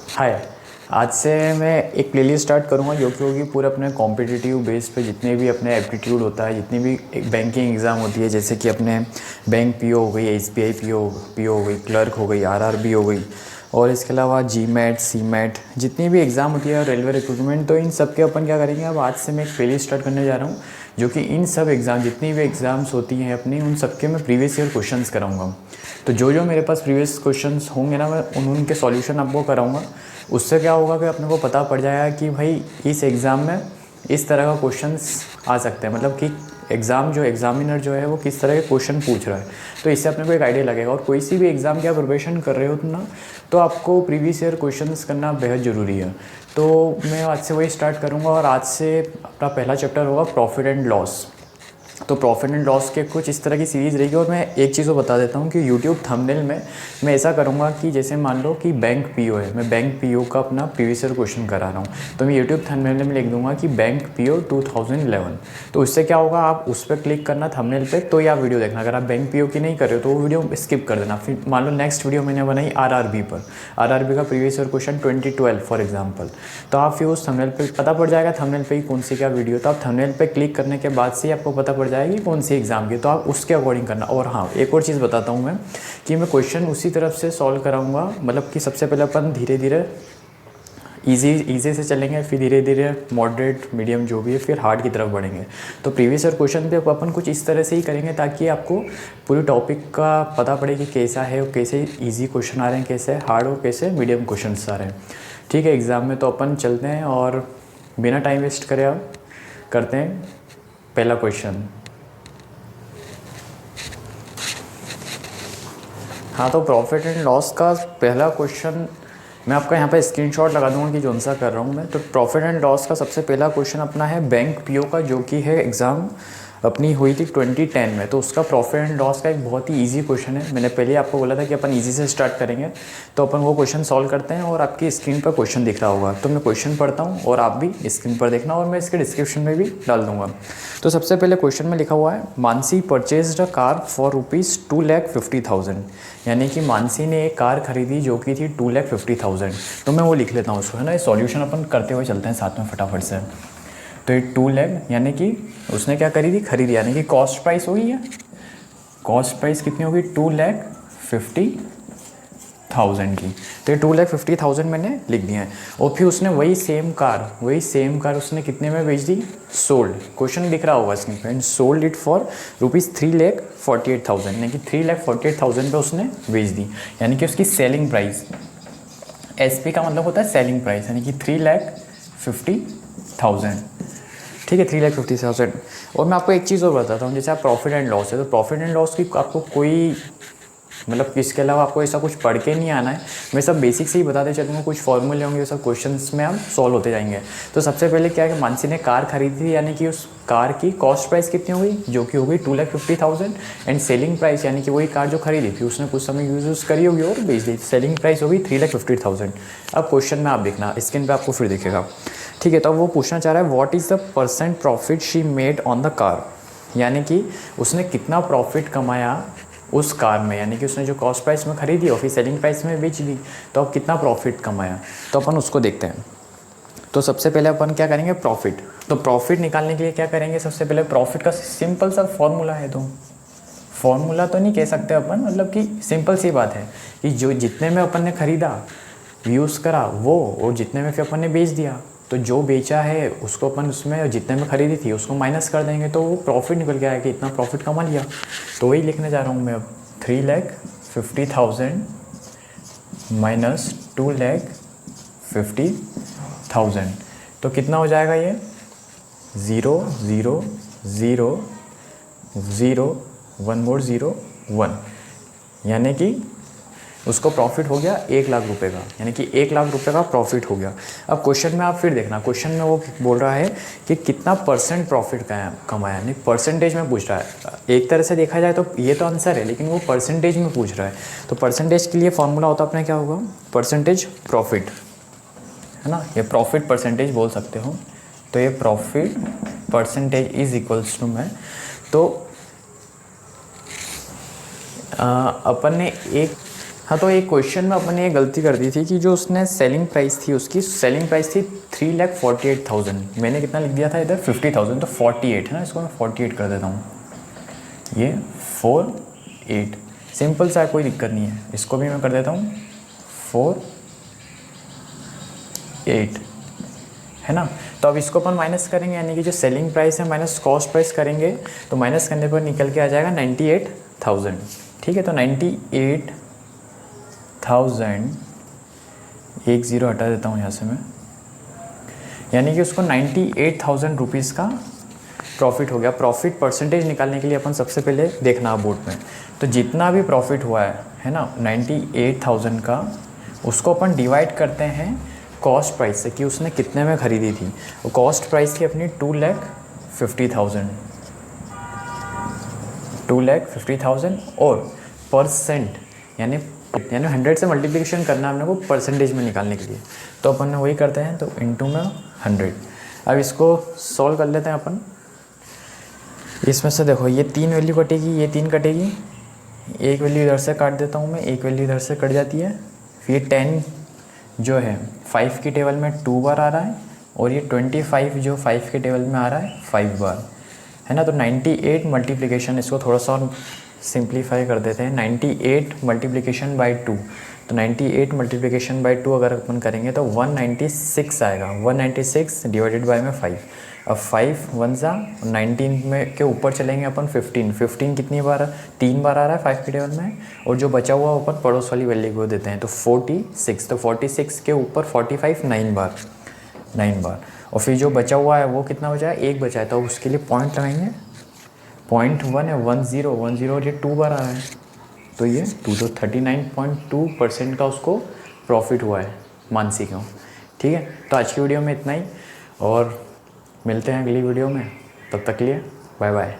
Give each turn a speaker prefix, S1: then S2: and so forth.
S1: हाय। आज से मैं एक प्लेलिस्ट स्टार्ट करूँगा जो कि होगी पूरे अपने कॉम्पिटिटिव बेस पे, जितने भी अपने एप्टीट्यूड होता है, जितनी भी एक बैंकिंग एग्ज़ाम होती है, जैसे कि अपने बैंक पीओ हो गई, एसबीआई पीओ हो गई, क्लर्क हो गई, आरआरबी हो गई, और इसके अलावा जीमैट, सीमैट, जितनी भी एग्ज़ाम होती है, रेलवे रिक्रूटमेंट, तो इन सब के अपन क्या करेंगे। अब आज से मैं एक प्लेलिस्ट स्टार्ट करने जा रहा हूँ जो कि इन सब एग्ज़ाम, जितनी भी एग्ज़ाम्स होती हैं अपनी, उन सब के मैं प्रीवियस ईयर क्वेश्चंस कराऊंगा। तो जो जो मेरे पास प्रीवियस क्वेश्चंस होंगे ना, मैं उनके सॉल्यूशन आपको कराऊंगा। उससे क्या होगा कि अपने को पता पड़ जाएगा कि भाई इस एग्ज़ाम में इस तरह का क्वेश्चंस आ सकते हैं, मतलब कि एग्ज़ामिनर जो है वो किस तरह के क्वेश्चन पूछ रहा है। तो इससे अपने को एक आइडिया लगेगा। और कोई सी भी एग्ज़ाम की आप प्रिपरेशन कर रहे हो ना, तो आपको प्रीवियस ईयर क्वेश्चंस करना बेहद ज़रूरी है। तो मैं आज से वही स्टार्ट करूँगा, और आज से अपना पहला चैप्टर होगा प्रॉफिट एंड लॉस। तो प्रॉफिट एंड लॉस के कुछ इस तरह की सीरीज़ रहेगी। और मैं एक चीज़ को बता देता हूँ कि यूट्यूब थंबनेल में मैं ऐसा करूँगा कि जैसे मान लो कि बैंक पीओ है, मैं बैंक पीओ का अपना प्रीवियस ईयर क्वेश्चन करा रहा हूँ, तो मैं यूट्यूब थंबनेल में लिख दूंगा कि बैंक पीओ 2011। तो उससे क्या होगा, आप उस पर क्लिक करना थंबनेल पे, तो ये आप वीडियो देखना। अगर आप बैंक पीओ की नहीं कर रहे हो तो वो वीडियो स्किप कर देना। फिर मान लो नेक्स्ट वीडियो मैंने बनाई आरआरबी पर, आरआरबी का previous year question 2012 for example, तो आप फिर उस थंबनेल पे पता पड़ जाएगा थंबनेल पे ही कौन सी क्या वीडियो। तो आप थंबनेल पे क्लिक करने के बाद से आपको पता पड़ जाएगी कौन सी एग्ज़ाम की, तो आप उसके अकॉर्डिंग करना। और हाँ, एक और चीज़ बताता हूँ मैं कि मैं क्वेश्चन उसी तरफ से सॉल्व कराऊंगा, मतलब कि सबसे पहले अपन धीरे धीरे इजी से चलेंगे, फिर धीरे धीरे मॉडरेट, मीडियम जो भी है, फिर हार्ड की तरफ बढ़ेंगे। तो प्रीवियस ईयर क्वेश्चन पे अपन कुछ इस तरह से ही करेंगे ताकि आपको पूरी टॉपिक का पता पड़े कि कैसा है, और कैसे इजी क्वेश्चन आ रहे हैं, कैसे हार्ड और कैसे मीडियम क्वेश्चन आ रहे हैं। ठीक है, एग्ज़ाम में तो अपन चलते हैं और बिना टाइम वेस्ट करे अब करते हैं पहला क्वेश्चन। हाँ, तो प्रॉफिट एंड लॉस का पहला क्वेश्चन मैं आपका यहाँ पे स्क्रीनशॉट लगा दूंगा कि कौन सा कर रहा हूँ मैं। तो प्रॉफिट एंड लॉस का सबसे पहला क्वेश्चन अपना है बैंक पीओ का, जो कि है एग्ज़ाम अपनी हुई थी 2010 में। तो उसका प्रॉफिट एंड लॉस का एक बहुत ही इजी क्वेश्चन है। मैंने पहले आपको बोला था कि अपन इजी से स्टार्ट करेंगे, तो अपन वो क्वेश्चन सॉल्व करते हैं। और आपकी स्क्रीन पर क्वेश्चन दिख रहा होगा, तो मैं क्वेश्चन पढ़ता हूँ और आप भी स्क्रीन पर देखना, और मैं इसके डिस्क्रिप्शन में भी डाल दूँगा। तो सबसे पहले क्वेश्चन में लिखा हुआ है, Mansi purchased a car for ₹2,50,000। यानी कि मानसी ने एक कार खरीदी जो कि थी 2,50,000। तो मैं वो लिख लेता हूँ उसको, है ना। ये सॉल्यूशन अपन करते हुए चलते हैं साथ में फटाफट से। तो ये 2 लाख यानी कि उसने क्या करी थी, खरीदी, यानी कि कॉस्ट प्राइस हुई है। कॉस्ट प्राइस कितनी होगी, 2,50,000 की। तो ये 2,50,000 मैंने लिख दिया है। और फिर उसने वही सेम कार उसने कितने में बेच दी, सोल्ड। क्वेश्चन दिख रहा होगा स्क्रीन पे, एंड सोल्ड इट फॉर ₹3,48,000, यानी कि 3,48,000 पे उसने बेच दी। यानी कि उसकी सेलिंग प्राइस, एसपी का मतलब होता है सेलिंग प्राइस, यानी कि 3,50,000। ठीक है, 3,50,000। और मैं आपको एक चीज़ और बताता हूँ, जैसे आप प्रॉफिट एंड लॉस है, तो प्रॉफिट एंड लॉस की आपको कोई मतलब इसके अलावा आपको ऐसा कुछ पढ़ के नहीं आना है। मैं सब बेसिक से ही बताते चलूँगा, कुछ फॉर्मूले होंगे, सब क्वेश्चंस में हम सॉल्व होते जाएंगे। तो सबसे पहले क्या है कि मानसी ने कार खरीदी थी, यानी कि उस कार की कॉस्ट प्राइस कितनी हो गई, जो कि हो गई 2,50,000, एंड सेलिंग प्राइस यानी कि वही कार जो खरीदी थी उसने कुछ समय यूज़ करी होगी और बेच दी, सेलिंग प्राइस होगी 3,50,000। अब क्वेश्चन में आप देखना, स्क्रीन पर आपको फिर दिखेगा। ठीक है, तो अब वो पूछना चाह रहा है, what is the % profit she made on the car. यानी कि उसने कितना प्रॉफिट कमाया उस कार में, यानी कि उसने जो कॉस्ट प्राइस में खरीदी और फिर सेलिंग प्राइस में बेच दी, तो अब कितना प्रॉफिट कमाया। तो अपन उसको देखते हैं। तो सबसे पहले अपन क्या करेंगे, प्रॉफिट। तो प्रॉफिट निकालने के लिए क्या करेंगे, सबसे पहले प्रॉफिट का सिंपल सा फॉर्मूला है। तो फॉर्मूला तो नहीं कह सकते अपन, मतलब कि सिंपल सी बात है कि जो जितने में अपन ने खरीदा, यूज़ करा वो, और जितने में फिर अपन ने बेच दिया, तो जो बेचा है उसको अपन उसमें जितने में खरीदी थी उसको माइनस कर देंगे, तो वो प्रॉफिट निकल के आया कि इतना प्रॉफिट कमा लिया। तो वही लिखने जा रहा हूँ मैं अब, 3,50,000 माइनस 2,50,000, तो कितना हो जाएगा ये, 0,0,0,0 1 मोर 0 1, यानी कि उसको प्रॉफिट हो गया 1,00,000 रुपये का, यानी कि 1,00,000 रुपये का प्रॉफिट हो गया। अब क्वेश्चन में आप फिर देखना, क्वेश्चन में वो बोल रहा है कि कितना % प्रॉफिट कमाया, यानी परसेंटेज में पूछ रहा है। एक तरह से देखा जाए तो ये तो आंसर है, लेकिन वो परसेंटेज में पूछ रहा है। तो परसेंटेज के लिए फॉर्मूला होता है अपने क्या होगा, परसेंटेज प्रॉफिट, है ना। ये प्रॉफिट परसेंटेज बोल सकते हो। तो ये profit percentage is equals to में, तो अपन ने एक, हाँ, तो एक क्वेश्चन में अपन ने ये गलती कर दी थी कि जो उसने सेलिंग प्राइस थी, उसकी सेलिंग प्राइस थी 3,48,000, मैंने कितना लिख दिया था इधर 50,000, तो 48 है ना, इसको मैं 48 कर देता हूँ, ये 48 सिंपल सा, कोई दिक्कत नहीं है। इसको भी मैं कर देता हूँ 48, है ना। तो अब इसको अपन माइनस करेंगे, यानी कि जो सेलिंग प्राइस है माइनस कॉस्ट प्राइस करेंगे, तो माइनस करने पर निकल के आ जाएगा 98,000। ठीक है, तो 98,000, एक ज़ीरो हटा देता हूँ यहाँ से मैं, यानी कि उसको 98,000 रुपीज़ का प्रॉफिट हो गया। प्रॉफिट परसेंटेज निकालने के लिए अपन सबसे पहले देखना बोर्ड में, तो जितना भी प्रॉफिट हुआ है ना 98,000 का, उसको अपन डिवाइड करते हैं कॉस्ट प्राइस से कि उसने कितने में ख़रीदी थी। वो कॉस्ट प्राइस थी अपनी 2,50,000, 2,50,000, और परसेंट यानी 100 से मल्टीप्लिकेशन करना है हमने को परसेंटेज में निकालने के लिए, तो अपन वही करते हैं, तो इनटू में 100। अब इसको सॉल्व कर लेते हैं अपन। इसमें से देखो ये 3 वैल्यू कटेगी, ये 3 कटेगी, एक वैल्यू इधर से काट देता हूँ मैं, एक वैल्यू इधर से कट जाती है। फिर 10 जो है 5 की टेबल में 2 बार आ रहा है, और ये 25 जो 5 के टेबल में आ रहा है 5 बार, है ना। तो 98 मल्टीप्लिकेशन, इसको थोड़ा सा और सिंप्लीफाई कर देते हैं, 98 मल्टीप्लिकेशन बाई 2, तो 98 मल्टीप्लिकेशन बाई 2 अगर अपन करेंगे तो 196 आएगा, 196 डिवाइडेड बाई में 5। अब 5 1 जा 19 में के ऊपर चलेंगे अपन 15 कितनी बार, 3 बार आ रहा है 5 के टेबल में, और जो बचा हुआ ऊपर पड़ोस वाली वैल्यू को देते हैं, तो 46, तो 46 के ऊपर 45 9 बार, और फिर जो बचा हुआ है वो कितना बचा है, एक बचा है, तो उसके लिए पॉइंट लगाएंगे, 0.1 है, 10 और ये 2 बार आ रहा है, तो ये 2, तो 39.2% का उसको प्रॉफिट हुआ है मानसी का। ठीक है, तो आज की वीडियो में इतना ही, और मिलते हैं अगली वीडियो में, तब तक के लिए बाय बाय।